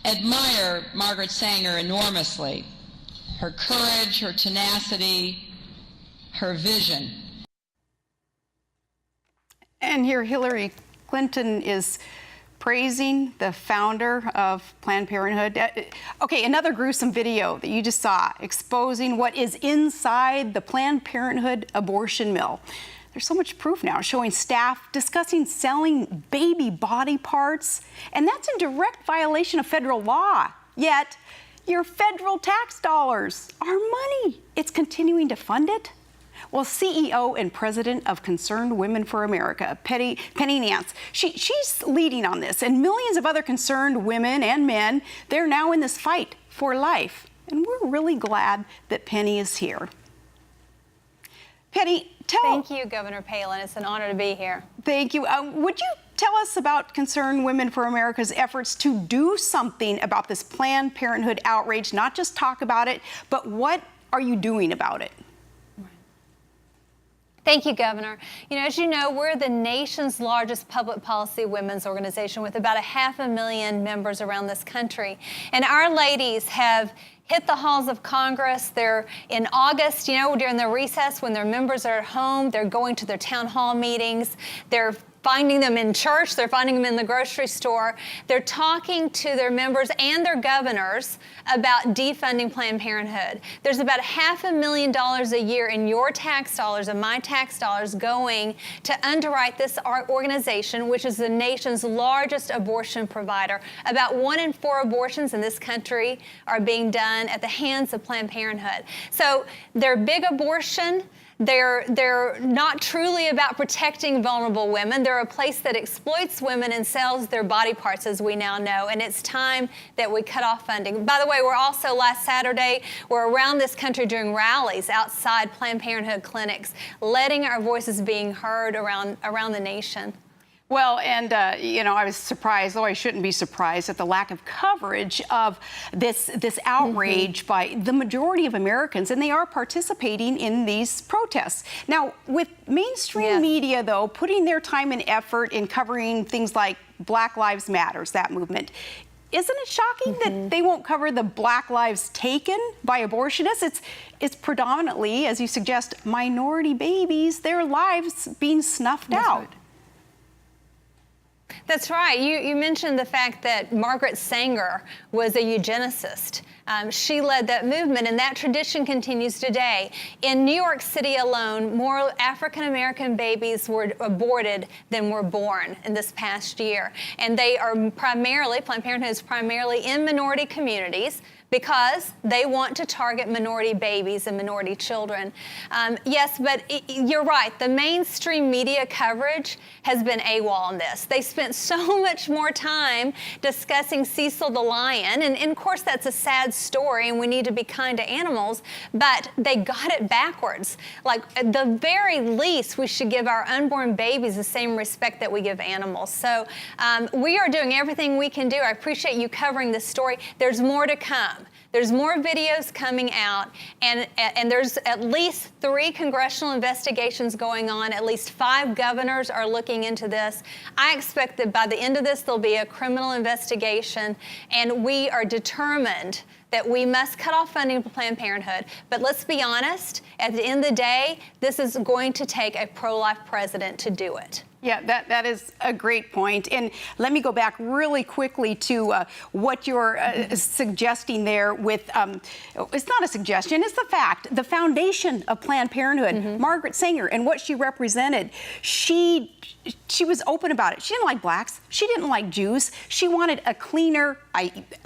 admire Margaret Sanger enormously. Her courage, her tenacity, her vision. And here Hillary Clinton is praising the founder of Planned Parenthood. Okay, another gruesome video that you just saw exposing what is inside the Planned Parenthood abortion mill. There's so much proof now showing staff discussing selling baby body parts, and that's in direct violation of federal law. Yet, your federal tax dollars, our money, it's continuing to fund it. Well, CEO and president of Concerned Women for America, Penny Nance, she's leading on this, and millions of other concerned women and men, they're now in this fight for life. And we're really glad that Penny is here. Penny, Thank you, Governor Palin. It's an honor to be here. Thank you. Would you tell us about Concerned Women for America's efforts to do something about this Planned Parenthood outrage, not just talk about it, but what are you doing about it? Thank you, Governor. You know, as you know, we're the nation's largest public policy women's organization with about 500,000 members around this country. And our ladies have hit the halls of Congress. They're in August, you know, during the recess when their members are at home, they're going to their town hall meetings. They're finding them in church. They're finding them in the grocery store. They're talking to their members and their governors about defunding Planned Parenthood. There's about $500,000 a year in your tax dollars and my tax dollars going to underwrite this organization, which is the nation's largest abortion provider. About 1 in 4 abortions in this country are being done at the hands of Planned Parenthood. So their big abortion, they're not truly about protecting vulnerable women. They're a place that exploits women and sells their body parts, as we now know, and it's time that we cut off funding. By the way, we're also, last Saturday, we're around this country doing rallies outside Planned Parenthood clinics, letting our voices being heard around the nation. Well, and, you know, I was surprised, though I shouldn't be surprised, at the lack of coverage of this outrage by the majority of Americans, and they are participating in these protests. Now, with mainstream media, though, putting their time and effort in covering things like Black Lives Matters, that movement, isn't it shocking that they won't cover the Black lives taken by abortionists? It's predominantly, as you suggest, minority babies, their lives being snuffed out. Right. That's right. You mentioned the fact that Margaret Sanger was a eugenicist. She led that movement, and that tradition continues today. In New York City alone, more African-American babies were aborted than were born in this past year. And they are primarily, Planned Parenthood is primarily in minority communities, because they want to target minority babies and minority children. Yes, but you're right. The mainstream media coverage has been AWOL on this. They spent so much more time discussing Cecil the lion, and of course that's a sad story, and we need to be kind to animals, but they got it backwards. Like, at the very least, we should give our unborn babies the same respect that we give animals. So we are doing everything we can do. I appreciate you covering this story. There's more to come. There's more videos coming out, and there's at least 3 congressional investigations going on. At least 5 governors are looking into this. I expect that by the end of this, there'll be a criminal investigation, and we are determined that we must cut off funding for Planned Parenthood. But let's be honest, at the end of the day, this is going to take a pro-life president to do it. Yeah, that is a great point. And let me go back really quickly to what you're suggesting there with, it's not a suggestion, it's the fact. The foundation of Planned Parenthood, Margaret Sanger, and what she represented, she was open about it. She didn't like blacks. She didn't like Jews. She wanted a cleaner,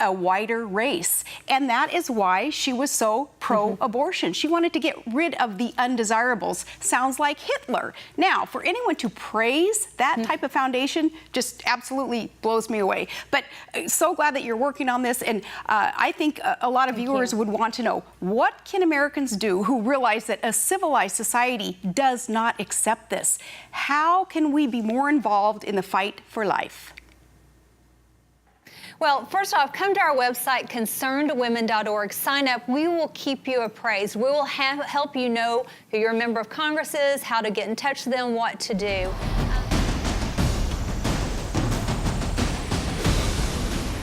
a whiter race. And that is why she was so pro-abortion. She wanted to get rid of the undesirables. Sounds like Hitler. Now, for anyone to praise that type of foundation just absolutely blows me away. But so glad that you're working on this. And I think a lot of viewers would want to know, what can Americans do who realize that a civilized society does not accept this? How can we be more involved in the fight for life? Well, first off, come to our website, concernedwomen.org. Sign up. We will keep you appraised. We will help you know who your member of Congress is, how to get in touch with them, what to do.